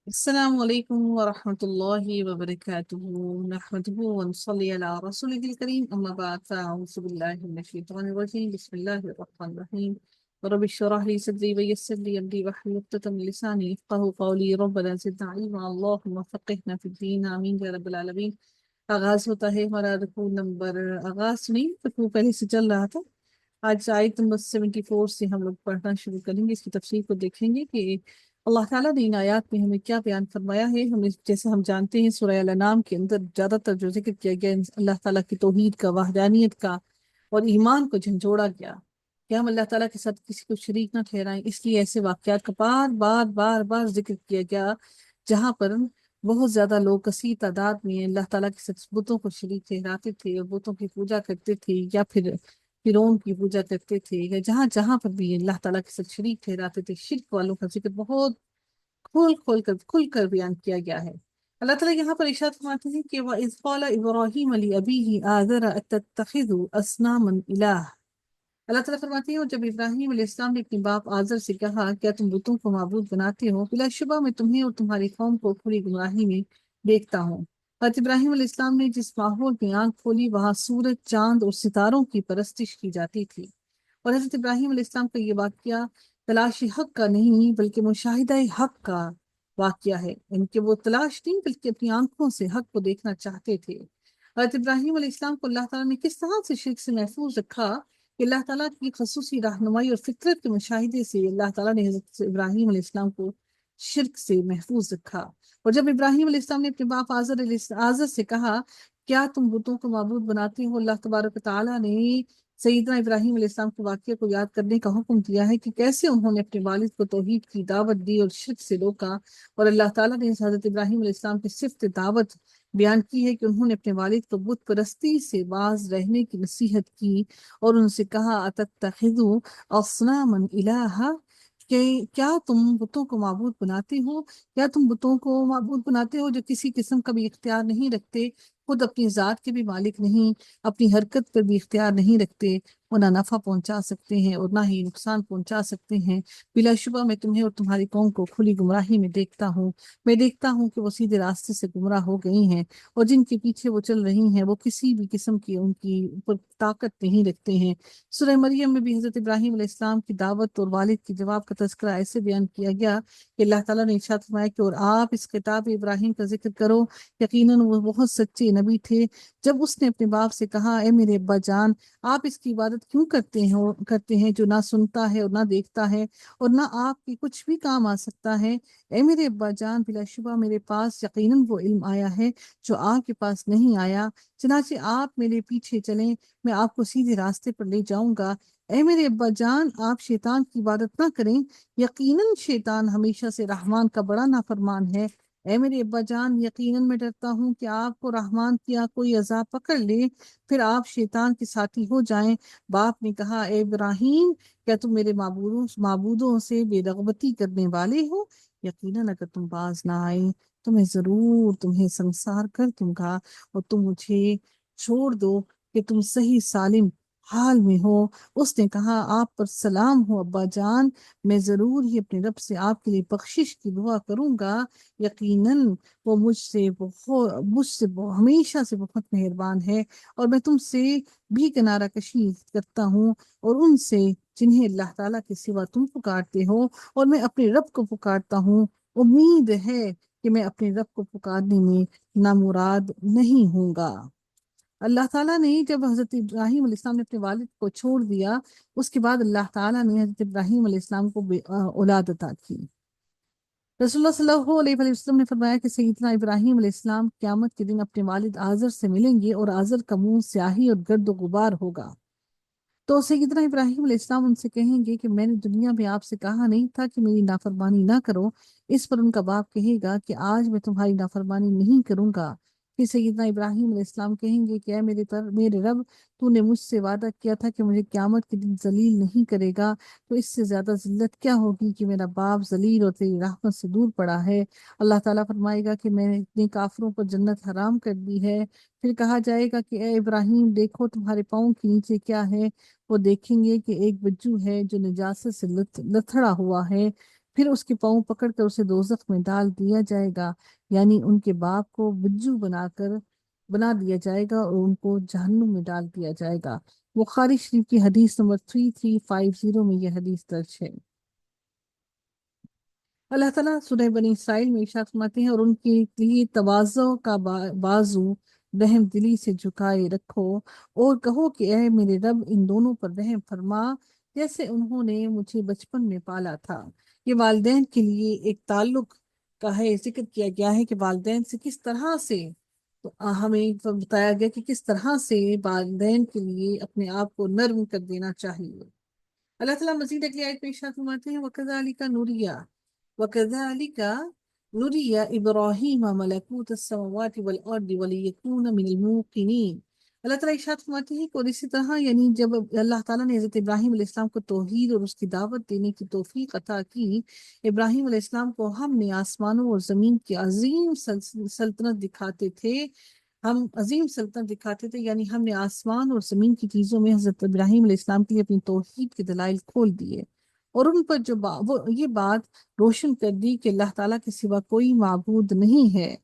السلام عليكم ورحمة الله وبركاته. نحمده ونصلي على رسوله الكريم، أما بعد، فأعوذ بالله من الشيطان الرجيم. بسم الله الرحمن الرحيم. رب اشرح لي صدري ويسر لي أمري واحلل عقدة من لساني يفقهوا قولي. ربنا زدنا علما، اللهم فقهنا في الدين، آمين يا رب العالمين. آغاز ہوتا ہے ہمارا رکوع نمبر، آغاز نہیں، رکوع پہلے سے چل رہا تھا۔ آج آیت نمبر 74 سے ہم لوگ پڑھنا شروع کریں گے، اس کی تفسیر کو دیکھیں گے کہ اللہ تعالیٰ نے ان آیات میں ہمیں کیا بیان فرمایا ہے۔ جیسے ہم جانتے ہیں سورہ الانعام کے اندر زیادہ تر جو ذکر کیا گیا اللہ تعالیٰ کی توحید کا، وحدانیت کا اور ایمان کو جھنجھوڑا گیا کہ ہم اللہ تعالیٰ کے ساتھ کسی کو شریک نہ ٹھہرائیں۔ اس لیے ایسے واقعات کا بار بار بار بار ذکر کیا گیا جہاں پر بہت زیادہ لوگ کثیر تعداد میں اللہ تعالیٰ کے ساتھ بتوں کو شریک ٹھہراتے تھے اور بتوں کی پوجا کرتے تھے، یا پھر فرعون کی پوجا کرتے تھے، یا جہاں جہاں پر بھی اللہ تعالیٰ کے ساتھ شریک ٹھہراتے تھے، شرک والوں کا ذکر بہت کھول کر بیان کیا گیا ہے۔ اللہ تعالیٰ یہاں پر ارشاد فرماتے ہیں کہ وَإِذْ قَالَ إِبْرَاهِيمَ لِأَبِيهِ آزَرَ أَتَتَّخِذُ أَصْنَامًا إِلَٰهًا۔ اللہ تعالیٰ فرماتے ہیں، اور جب ابراہیم علیہ السلام نے اپنے باپ آزر سے کہا کیا تم بتوں کو معبود بناتے ہو، بلا شبہ میں تمہیں اور تمہاری قوم کو کھلی گمراہی میں دیکھتا ہوں۔ حضرت ابراہیم علیہ السلام نے جس ماحول میں آنکھ کھولی وہاں سورج، چاند اور ستاروں کی پرستش کی جاتی تھی، اور حضرت ابراہیم علیہ السلام کا یہ واقعہ تلاش حق کا نہیں بلکہ مشاہدہ حق کا واقعہ ہے، ان کے وہ تلاش نہیں بلکہ اپنی آنکھوں سے حق کو دیکھنا چاہتے تھے۔ حضرت ابراہیم علیہ السلام کو اللہ تعالیٰ نے کس طرح سے شرک سے محفوظ رکھا کہ اللہ تعالیٰ کی خصوصی رہنمائی اور فطرت کے مشاہدے سے اللہ تعالیٰ نے حضرت ابراہیم علیہ السلام کو شرک سے محفوظ رکھا۔ اور جب ابراہیم علیہ السلام نے اپنے باپ آزر سے کہا کیا تم بتوں کو معبود بناتے ہو، اللہ تبارک و تعالیٰ نے سیدنا ابراہیم علیہ السلام کے واقعے کو یاد کرنے کا حکم دیا ہے کہ کیسے انہوں نے اپنے والد کو توحید کی دعوت دی اور شرک سے روکا، اور اللہ تعالیٰ نے حضرت ابراہیم علیہ السلام کی صفت دعوت بیان کی ہے کہ انہوں نے اپنے والد کو بت پرستی سے باز رہنے کی نصیحت کی اور ان سے کہا اتتخذوا اصناما الہا، کہ کیا تم بتوں کو معبود بناتے ہو، کیا تم بتوں کو معبود بناتے ہو جو کسی قسم کا بھی اختیار نہیں رکھتے، خود اپنی ذات کے بھی مالک نہیں، اپنی حرکت پر بھی اختیار نہیں رکھتے، وہ نہ نفع پہنچا سکتے ہیں اور نہ ہی نقصان پہنچا سکتے ہیں۔ بلا شبہ میں تمہیں اور تمہاری قوم کو کھلی گمراہی میں دیکھتا ہوں، میں دیکھتا ہوں کہ وہ سیدھے راستے سے گمراہ ہو گئی ہیں، اور جن کے پیچھے وہ چل رہی ہیں وہ کسی بھی قسم کی ان کی اوپر طاقت نہیں رکھتے ہیں۔ سورہ مریم میں بھی حضرت ابراہیم علیہ السلام کی دعوت اور والد کے جواب کا تذکرہ ایسے بیان کیا گیا کہ اللہ تعالیٰ نے ارشاد فرمایا کہ اور آپ اس خطاب ابراہیم کا ذکر کرو، یقیناً وہ بہت سچے نبی تھے۔ جب اس نے اپنے باپ سے کہا اے میرے ابا جان، آپ اس کی عبادت کیوں کرتے ہیں جو نہ سنتا ہے اور نہ دیکھتا ہے اور نہ آپ کی کچھ بھی کام آ سکتا ہے، اے میرے ابا جان بلا شبہ میرے پاس یقیناً وہ علم آیا ہے جو آپ کے پاس نہیں آیا، چنانچہ آپ میرے پیچھے چلیں، میں آپ کو سیدھے راستے پر لے جاؤں گا۔ اے میرے ابا جان آپ شیطان کی عبادت نہ کریں، یقیناً شیطان ہمیشہ سے رحمان کا بڑا نافرمان ہے۔ اے میرے ابا جان یقیناً میں ڈرتا ہوں کہ آپ کو رحمان کیا کوئی عذاب پکڑ لے، پھر آپ شیطان کے ساتھی ہو جائیں۔ باپ نے کہا اے ابراہیم، کیا تم میرے معبودوں سے بے رغبتی کرنے والے ہو؟ یقیناً اگر تم باز نہ آئے تو میں ضرور تمہیں سنسار کر دوں گا، اور تم مجھے چھوڑ دو کہ تم صحیح سالم حال میں ہو۔ اس نے کہا آپ پر سلام ہو ابا جان، میں ضرور ہی اپنے رب سے آپ کے لیے بخشش کی دعا کروں گا، یقیناً وہ ہمیشہ سے بہت مہربان ہے، اور میں تم سے بھی کنارہ کشی کرتا ہوں اور ان سے جنہیں اللہ تعالیٰ کے سوا تم پکارتے ہو، اور میں اپنے رب کو پکارتا ہوں، امید ہے کہ میں اپنے رب کو پکارنے میں نامراد نہیں ہوں گا۔ اللہ تعالیٰ نے جب حضرت ابراہیم علیہ السلام نے اپنے والد کو چھوڑ دیا، اس کے بعد اللہ تعالیٰ نے حضرت ابراہیم علیہ السلام کو اولاد عطا کی۔ رسول اللہ صلی اللہ علیہ وسلم نے فرمایا کہ سیدنا ابراہیم علیہ السلام قیامت کے دن اپنے والد آزر سے ملیں گے اور آزر کا منہ سیاہی اور گرد و غبار ہوگا، تو سیدنا ابراہیم علیہ السلام ان سے کہیں گے کہ میں نے دنیا میں آپ سے کہا نہیں تھا کہ میری نافرمانی نہ کرو؟ اس پر ان کا باپ کہے گا کہ آج میں تمہاری نافرمانی نہیں کروں گا۔ پھر سیدنا ابراہیم علیہ السلام کہیں گے کہ اے میرے رب، تو نے مجھ سے وعدہ کیا تھا کہ مجھے قیامت کے دن ذلیل نہیں کرے گا، تو اس سے زیادہ ذلت کیا ہوگی کہ میرا باپ ذلیل اور تیری رحمت سے دور پڑا ہے۔ اللہ تعالیٰ فرمائے گا کہ میں نے اتنے کافروں پر جنت حرام کر دی ہے۔ پھر کہا جائے گا کہ اے ابراہیم دیکھو تمہارے پاؤں کے نیچے کیا ہے، وہ دیکھیں گے کہ ایک بجو ہے جو نجاست سے لتھڑا ہوا ہے۔ پھر اس کے پاؤں پکڑ کر اسے دوزخ میں ڈال دیا جائے گا، یعنی ان کے باپ کو بجو بنا دیا جائے گا اور ان کو جہنم میں ڈال دیا جائے گا۔ بخاری شریف کی حدیث نمبر 3350 میں یہ حدیث درج ہے۔ اللہ تعالیٰ سورہ بنی اسرائیل میں ارشاد فرماتے ہیں، اور ان کے لیے تواضع کا بازو رحم دلی سے جھکائے رکھو اور کہو کہ اے میرے رب ان دونوں پر رحم فرما جیسے انہوں نے مجھے بچپن میں پالا تھا۔ یہ والدین کے لیے ایک تعلق کا ہے، ذکر کیا گیا ہے کہ والدین سے کس طرح سے، تو ہمیں بتایا گیا کہ کس طرح سے والدین کے لیے اپنے آپ کو نرم کر دینا چاہیے۔ اللہ تعالیٰ مزید اگلی آیت میں ارشاد فرماتے ہیں، وَكَذَلِكَ نُرِيَ وَكَذَلِكَ نُرِيَ إِبْرَاهِيمَ مَلَكُوتَ السَّمَاوَاتِ وَالْأَرْضِ وَلِيَكُونَ مِنَ الْمُوقِنِينَ۔ اللہ تعالیٰ ارشاد فرماتے ہیں کہ اور اسی طرح یعنی جب اللہ تعالیٰ نے حضرت ابراہیم علیہ السلام کو توحید اور اس کی دعوت دینے کی توفیق عطا کی، ابراہیم علیہ السلام کو ہم نے آسمانوں اور زمین کی عظیم سلطنت دکھاتے تھے، ہم عظیم سلطنت دکھاتے تھے، یعنی ہم نے آسمان اور زمین کی چیزوں میں حضرت ابراہیم علیہ السلام کے لیے اپنی توحید کے دلائل کھول دیے، اور ان پر جو وہ یہ بات روشن کر دی کہ اللہ تعالیٰ کے سوا کوئی معبود نہیں ہے۔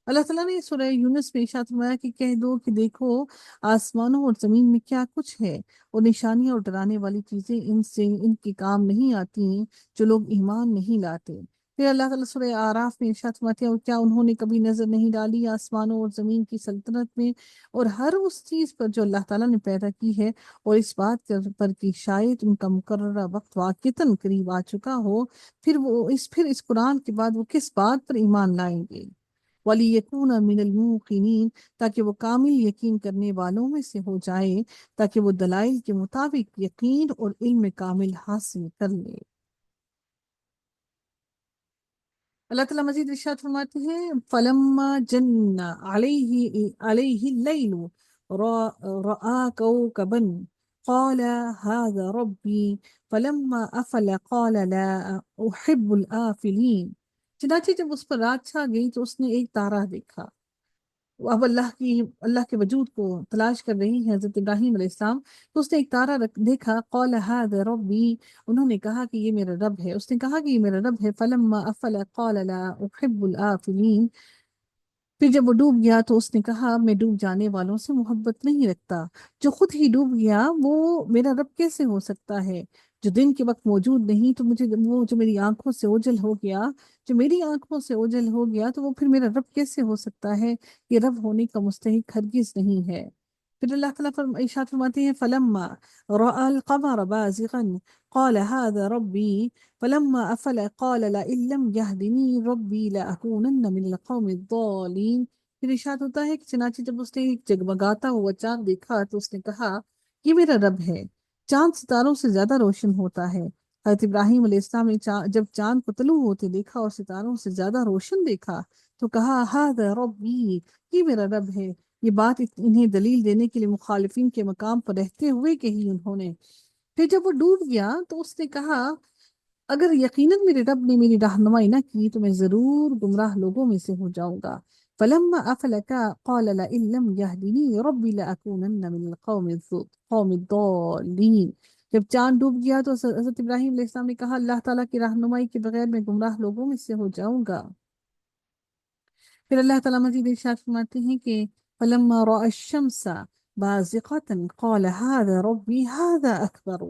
اللہ تعالیٰ نے سورہ یونس میں ارشاد فرمایا کہ کہہ دو کہ دیکھو آسمانوں اور زمین میں کیا کچھ ہے، اور نشانیاں اور ڈرانے والی چیزیں ان کے کام نہیں آتی ہیں جو لوگ ایمان نہیں لاتے۔ پھر اللہ تعالیٰ سورہ اعراف میں ارشاد فرماتے ہیں، اور کیا انہوں نے کبھی نظر نہیں ڈالی آسمانوں اور زمین کی سلطنت میں اور ہر اس چیز پر جو اللہ تعالیٰ نے پیدا کی ہے، اور اس بات پر کہ شاید ان کا مقررہ وقت واقعتاً قریب آ چکا ہو، پھر اس قرآن کے بعد وہ کس بات پر ایمان لائیں گے؟ وَلِيَكُونَ مِنَ الْمُوقِنِينَ، تاکہ وہ کامل یقین کرنے والوں میں سے ہو جائے، تاکہ وہ دلائل کے مطابق یقین اور علم کامل حاصل کر لے۔ اللہ تعالیٰ مزید ارشاد فرماتے ہیں، فَلَمَّا جَنَّ عَلَيْهِ اللَّيْلُ رَأَىٰ كَوْكَبًا قَالَ هَٰذَا رَبِّي فَلَمَّا أَفَلَ قَالَ لَا أُحِبُّ الْآفِلِينَ۔ چنانچہ جب اس پر رات چھا گئی تو اس نے ایک تارہ دیکھا۔ اب اللہ کے وجود کو تلاش کر رہی ہے حضرت ابراہیم علیہ السلام، تو اس نے ایک تارہ دیکھا، قال هذا ربی، انہوں نے کہا کہ یہ میرا رب ہے، اس نے کہا کہ یہ میرا رب ہے، فلما افل قال لا احب الآفلین، پھر جب وہ ڈوب گیا تو اس نے کہا میں ڈوب جانے والوں سے محبت نہیں رکھتا۔ جو خود ہی ڈوب گیا وہ میرا رب کیسے ہو سکتا ہے؟ جو دن کے وقت موجود نہیں تو مجھے وہ جو میری آنکھوں سے اوجھل ہو گیا، جو میری آنکھوں سے اوجھل ہو گیا تو وہ پھر میرا رب کیسے ہو سکتا ہے؟ یہ رب ہونے کا مستحق ہرگز نہیں ہے۔ پھر اللہ تعالیٰ ارشاد فرماتے ہیں، فلما رأى القمر بازغا قال هذا ربي فلما أفل قال لئن لم يهدني ربي لأكونن من القوم الضالين۔ پھر ارشاد ہوتا ہے کہ چنانچہ جب اس نے ایک جگمگاتا ہوا چاند دیکھا تو اس نے کہا یہ میرا رب ہے، چاند ستاروں سے زیادہ روشن ہوتا ہے۔ حضرت ابراہیم علیہ السلام نے جب چاند کو طلوع ہوتے دیکھا اور ستاروں سے زیادہ روشن دیکھا تو کہا هذا ربي، یہ میرا رب ہے۔ یہ بات انہیں دلیل دینے کے لیے مخالفین کے مقام پر رہتے ہوئے کہی انہوں نے۔ پھر جب وہ ڈوب گیا تو اس نے کہا اگر یقیناً میرے رب نے میری رہنمائی نہ کی تو میں ضرور گمراہ لوگوں میں سے ہو جاؤں گا۔ فلما افلک قال لئن لم يهدني ربي لأكونن من القوم الضالين۔ جب چاند ڈوب گیا تو حضرت ابراہیم علیہ السلام نے کہا اللہ تعالیٰ کی رہنمائی کے بغیر میں گمراہ لوگوں میں سے ہو جاؤں گا۔ پھر اللہ تعالیٰ مزید ارشاد فرماتے ہیں کہ فلما رأى الشمس بازغة قال هذا ربي هذا أكبر۔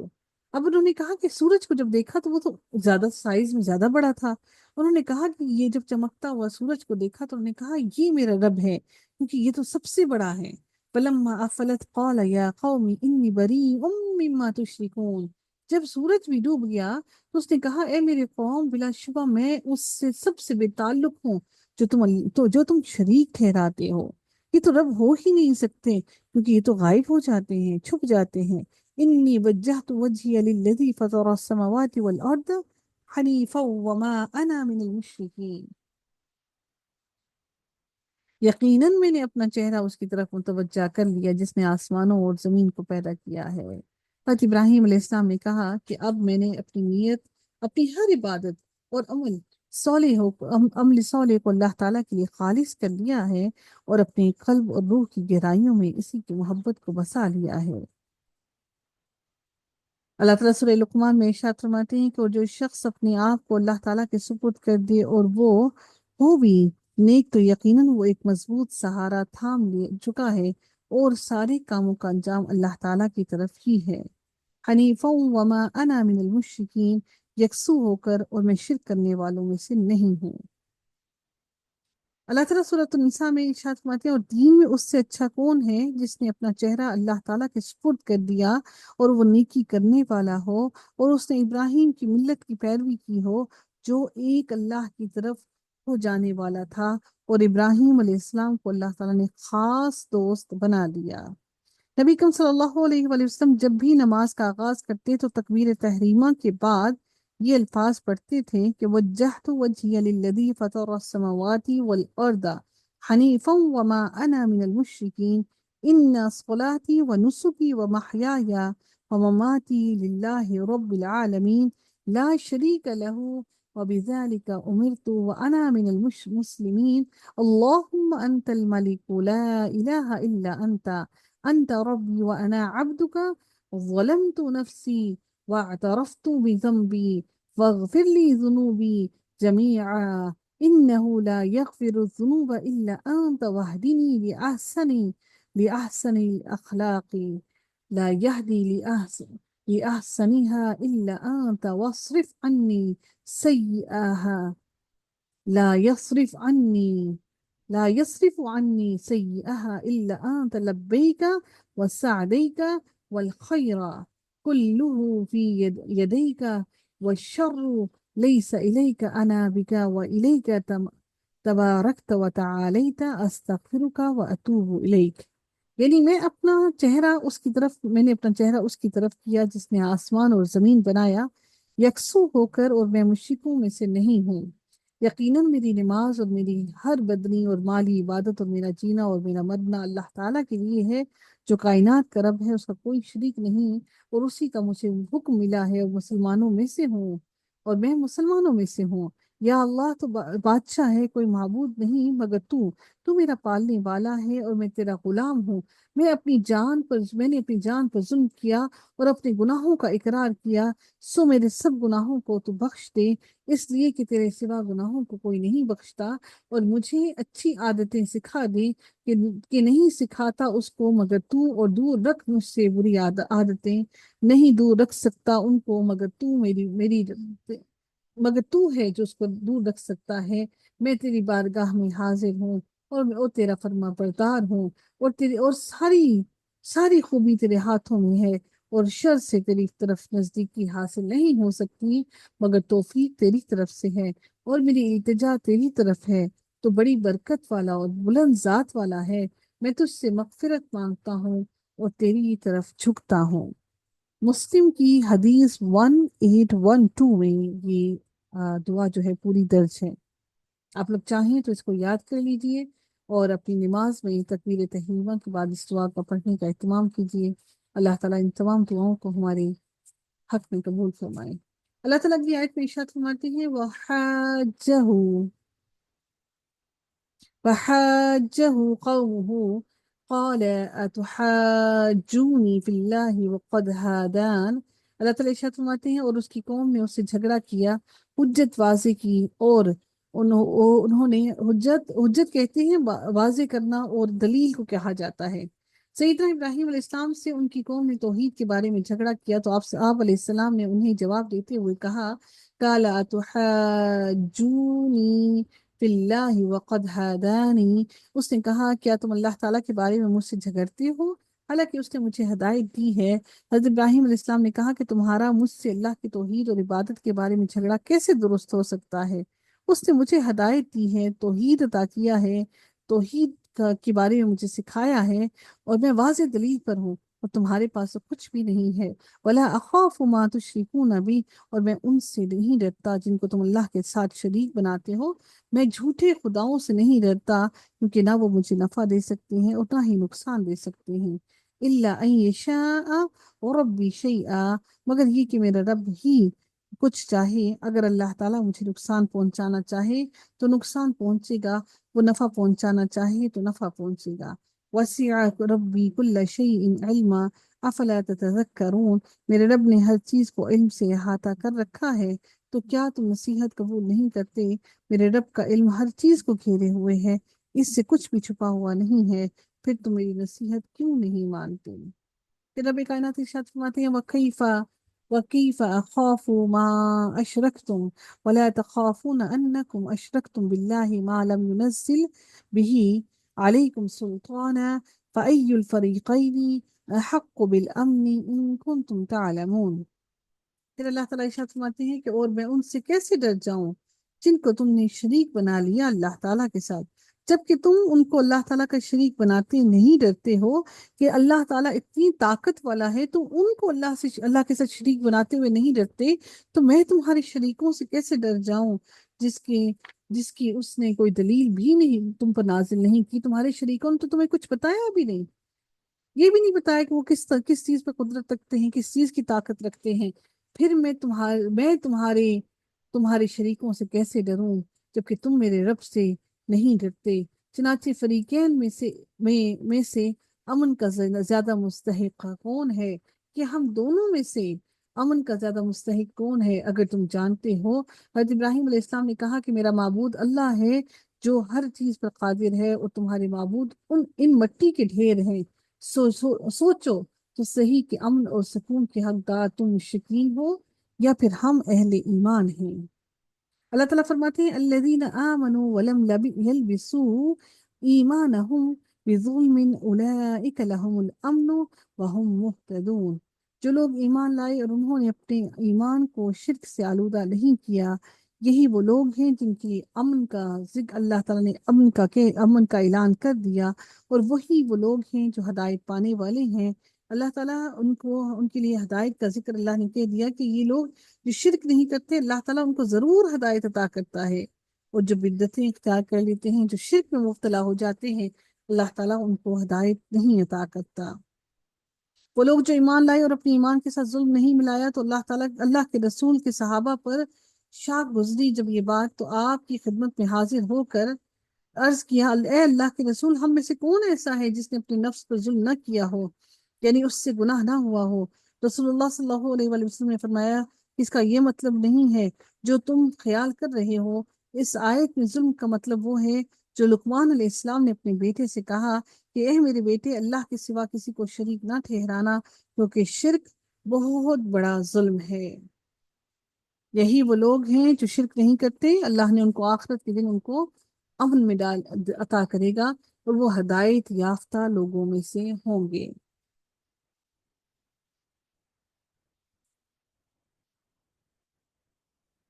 اب انہوں نے کہا کہ سورج کو جب دیکھا تو وہ تو زیادہ سائز میں زیادہ بڑا تھا، انہوں نے کہا کہ یہ جب چمکتا ہوا سورج کو دیکھا تو انہوں نے کہا یہ میرا رب ہے کیونکہ یہ تو سب سے بڑا ہے۔ فلما أفلت قال يا قوم إني بريء مما تشركون۔ جب سورج بھی ڈوب گیا تو اس نے کہا اے میرے قوم بلا شبہ میں اس سے سب سے بے تعلق ہوں جو تم شریک ٹھہراتے ہو۔ یہ تو رب ہو ہی نہیں سکتے کیونکہ یہ تو غائب ہو جاتے ہیں، چھپ جاتے ہیں۔ انی وجہت وجہی للذی فطر السماوات والارض حنیفا وما انا من المشرکین۔ یقیناً میں نے اپنا چہرہ اس کی طرف متوجہ کر لیا جس نے آسمانوں اور زمین کو پیدا کیا ہے۔ حضرت ابراہیم علیہ السلام نے کہا کہ اب میں نے اپنی نیت، اپنی ہر عبادت اور عمل صالح کو اللہ تعالیٰ کے لیے خالص کر لیا ہے اور اپنے قلب اور روح کی گہرائیوں میں اسی کی محبت کو بسا لیا ہے۔ اللہ تعالیٰ سورہ لقمان میں ارشاد فرماتے ہیں کہ اور جو شخص اپنے آپ کو اللہ تعالیٰ کے سپرد کر دے اور وہ ہو بھی نیک، تو یقیناً وہ ایک مضبوط سہارا تھام لے چکا ہے اور سارے کاموں کا انجام اللہ تعالیٰ کی طرف ہی ہے۔ حنیفا وما انا من المشرکین، یکسو ہو کر اور میں شرک کرنے والوں میں سے نہیں ہوں۔ اللہ تعالیٰ سورۃ النساء میں ارشاد فرماتے ہیں اور دین میں اس سے اچھا کون ہے جس نے اپنا چہرہ اللہ تعالیٰ کے سپرد کر دیا اور وہ نیکی کرنے والا ہو، اور اس نے ابراہیم کی ملت کی پیروی کی ہو جو ایک اللہ کی طرف ہو جانے والا تھا، اور ابراہیم علیہ السلام کو اللہ تعالیٰ نے خاص دوست بنا لیا۔ نبی کریم صلی اللہ علیہ وآلہ وسلم جب بھی نماز کا آغاز کرتے تو تکبیر تحریمہ کے بعد یہ الفاظ پڑھتے تھے کہ وجہت وجہی للذی فطر السماوات والارض حنیفا وما انا من المشرکین ان صلاتي ونسکی ومحیای ومماتی للہ رب العالمین لا شریک له وبذلك امرت وانا من المسلمین اللهم انت الملك لا الہ الا انت ربي وأنا عبدك ظلمت نفسي واعترفت بذنبي فاغفر لي ذنوبي جميعا إنه لا يغفر الذنوب إلا أنت واهدني لأحسن الأخلاق لا يهدي لأحسنها إلا أنت واصرف عني سيئها لا يصرف عني لا يصرف عني سيئها إلا أنت لبيك وسعديك والخير كله في يديك والشر ليس إليك أنا بك وإليك تباركت وتعاليت أستغفرك وأتوب إليك۔ یعنی میں نے اپنا چہرہ اس کی طرف کیا جس نے آسمان اور زمین بنایا، یکسو ہو کر، اور میں مشرکوں میں سے نہیں ہوں۔ یقیناً میری نماز اور میری ہر بدنی اور مالی عبادت اور میرا جینا اور میرا مرنا اللہ تعالیٰ کے لیے ہے جو کائنات کا رب ہے، اس کا کوئی شریک نہیں، اور اسی کا مجھے حکم ملا ہے اور مسلمانوں میں سے ہوں، اور میں مسلمانوں میں سے ہوں۔ یا اللہ تو بادشاہ ہے، کوئی معبود نہیں مگر تو میرا پالنے والا ہے اور میں تیرا غلام ہوں۔ میں نے اپنی جان پر ظلم کیا اور اپنے گناہوں کا اقرار کیا، سو میرے سب گناہوں کو تو بخش دے، اس لیے کہ تیرے سوا گناہوں کو کوئی نہیں بخشتا، اور مجھے اچھی عادتیں سکھا دے کہ نہیں سکھاتا اس کو مگر تو، اور دور رکھ مجھ سے بری عادتیں، نہیں دور رکھ سکتا ان کو مگر تو، مگر تو ہے جو اس کو دور رکھ سکتا ہے۔ میں تیری بارگاہ میں حاضر ہوں اور تیرا فرما بردار ہوں، اور ساری خوبی تیرے ہاتھوں میں ہے، اور شر سے تیری طرف نزدیکی حاصل نہیں ہو سکتی مگر توفیق تیری طرف سے ہے، اور میری التجا تیری طرف ہے، تو بڑی برکت والا اور بلند ذات والا ہے۔ میں تجھ سے مغفرت مانگتا ہوں اور تیری طرف جھکتا ہوں۔ مسلم کی حدیث 1812 میں یہ دعا جو ہے پوری درج ہے۔ آپ لوگ چاہیں تو اس کو یاد کر لیجئے اور اپنی نماز میں تکبیر تحریمہ کے بعد اس دعا کا پڑھنے کا اہتمام کیجئے۔ اللہ تعالیٰ ان تمام دعاؤں کو ہمارے حق میں قبول فرمائے۔ اللہ تعالیٰ کی آیت میں ارشاد فرماتے ہیں وحاجه قومه قال اتحاجونی فی اللہ وقد هادان۔ اللہ تعالیٰ ارشاد فرماتے ہیں اور اس کی قوم نے اس سے جھگڑا کیا، حجت واضح کی، اور انہوں نے حجت کہتے ہیں واضح کرنا، اور دلیل کو کہا جاتا ہے۔ سیدنا ابراہیم علیہ السلام سے ان کی قوم نے توحید کے بارے میں جھگڑا کیا تو آپ علیہ السلام نے انہیں جواب دیتے ہوئے کہا قال اتحاجونی فی اللہ وقد ہدانی۔ اس نے کہا کیا تم اللہ تعالیٰ کے بارے میں مجھ سے جھگڑتے ہو حالانکہ اس نے مجھے ہدایت دی ہے۔ حضرت ابراہیم علیہ السلام نے کہا کہ تمہارا مجھ سے اللہ کی توحید اور عبادت کے بارے میں جھگڑا کیسے درست ہو سکتا ہے؟ اس نے مجھے ہدایت دی ہے، توحید عطا کیا ہے، توحید کے بارے میں مجھے سکھایا ہے، اور میں واضح دلیل پر ہوں، اور تمہارے پاس تو کچھ بھی نہیں ہے۔ وَلَا أَخَافُ مَا تُشْرِكُونَ بِهِ، اور میں ان سے نہیں ڈرتا جن کو تم اللہ کے ساتھ شریک بناتے ہو۔ میں جھوٹے خداؤں سے نہیں ڈرتا کیونکہ نہ وہ مجھے نفع دے سکتے ہیں اور نہ ہی نقصان دے سکتے ہیں۔ إِلَّا أَن يَشَاءَ وَرَبِّي شَيْئًا، مگر یہ کہ میرا رب ہی کچھ چاہے، اگر اللہ تعالیٰ مجھے نقصان پہنچانا چاہے تو نقصان پہنچے گا، وہ نفع پہنچانا چاہے تو نفع پہنچے گا۔ وَسِعَ رَبِّي كُلَّ شَيْءٍ عِلْمًا، افلا تتذکرون، میرے رب نے ہر چیز کو علم سے احاطہ کر رکھا ہے، تو کیا تم نصیحت قبول نہیں کرتے؟ میرے رب کا علم ہر چیز کو گھیرے ہوئے ہے، اس سے کچھ بھی چھپا ہوا نہیں ہے، پھر تم میری نصیحت کیوں نہیں مانتے؟ پھر رب کائنات ارشاد فرماتے ہیں وَكَيْفَ أَخَافُ مَا أَشْرَكْتُمْ وَلَا تَخَافُونَ أَنَّكُمْ أَشْرَكْتُمْ بِاللَّهِ مَا لَمْ يُنَزِّلْ بِهِ عَلَيْكُمْ سُلْطَانًا فَأَيُّ الْفَرِيقَيْنِ أَحَقُّ بِالْأَمْنِ إِن كُنتُمْ تعلمون۔ پھر اللہ تعالیٰ ارشاد فرماتے ہیں کہ اور میں ان سے کیسے ڈر جاؤں جن کو تم نے شریک بنا لیا اللہ تعالیٰ کے ساتھ، جبکہ تم ان کو اللہ تعالیٰ کا شریک بناتے نہیں ڈرتے ہو کہ اللہ تعالیٰ اتنی طاقت والا ہے، تو ان کو اللہ کے ساتھ شریک بناتے ہوئے نہیں ڈرتے، تو میں تمہارے شریکوں سے کیسے ڈر جاؤں جس کی جس کی اس نے کوئی دلیل بھی نہیں تم پر نازل نہیں کی؟ تمہارے شریکوں نے تو تمہیں کچھ بتایا بھی نہیں، یہ بھی نہیں بتایا کہ وہ کس چیز پہ قدرت رکھتے ہیں، کس چیز کی طاقت رکھتے ہیں، پھر میں تمہارے شریکوں سے کیسے ڈروں جبکہ تم میرے رب سے نہیں ڈرتے؟ چنانچہ فریقین میں سے امن کا زیادہ مستحق کون ہے، کہ ہم دونوں میں سے امن کا زیادہ مستحق کون ہے؟ اگر تم جانتے ہو، حضرت ابراہیم علیہ السلام نے کہا کہ میرا معبود اللہ ہے جو ہر چیز پر قادر ہے، اور تمہارے معبود ان مٹی کے ڈھیر ہیں، سوچو تو صحیح کہ امن اور سکون کے حقدار تم مشرکین ہو یا پھر ہم اہل ایمان ہیں۔ اللہ تعالیٰ فرماتے ہیں الذین آمنوا ولم یلبسوا ایمانہم بظلم اولئک لہم الامن وہم مہتدون۔ جو لوگ ایمان لائے اور انہوں نے اپنے ایمان کو شرک سے آلودہ نہیں کیا، یہی وہ لوگ ہیں جن کی امن کا ذکر اللہ تعالیٰ نے امن کا اعلان کر دیا، اور وہی وہ لوگ ہیں جو ہدایت پانے والے ہیں۔ اللہ تعالیٰ ان کے لیے ہدایت کا ذکر اللہ نے کہہ دیا کہ یہ لوگ جو شرک نہیں کرتے، اللہ تعالیٰ ان کو ضرور ہدایت عطا کرتا ہے، اور جو بدعتیں اختیار کر لیتے ہیں، جو شرک میں مبتلا ہو جاتے ہیں، اللہ تعالیٰ ان کو ہدایت نہیں عطا کرتا۔ وہ لوگ جو ایمان لائے اور اپنے ایمان کے ساتھ ظلم نہیں ملایا، تو اللہ تعالیٰ اللہ کے رسول کے صحابہ پر شاک گزری جب یہ بات، تو آپ کی خدمت میں حاضر ہو کر عرض کیا اے اللہ کے رسول، ہم میں سے کون ایسا ہے جس نے اپنے نفس پر ظلم نہ کیا ہو، یعنی اس سے گناہ نہ ہوا ہو؟ رسول اللہ صلی اللہ علیہ وآلہ وسلم نے فرمایا اس کا یہ مطلب نہیں ہے جو تم خیال کر رہے ہو، اس آیت میں ظلم کا مطلب وہ ہے جو لقمان علیہ السلام نے اپنے بیٹے سے کہا کہ اے میرے بیٹے، اللہ کے سوا کسی کو شریک نہ ٹھہرانا، کیونکہ شرک بہت بڑا ظلم ہے۔ یہی وہ لوگ ہیں جو شرک نہیں کرتے، اللہ نے ان کو آخرت کے دن ان کو امن میں عطا کرے گا، اور وہ ہدایت یافتہ لوگوں میں سے ہوں گے۔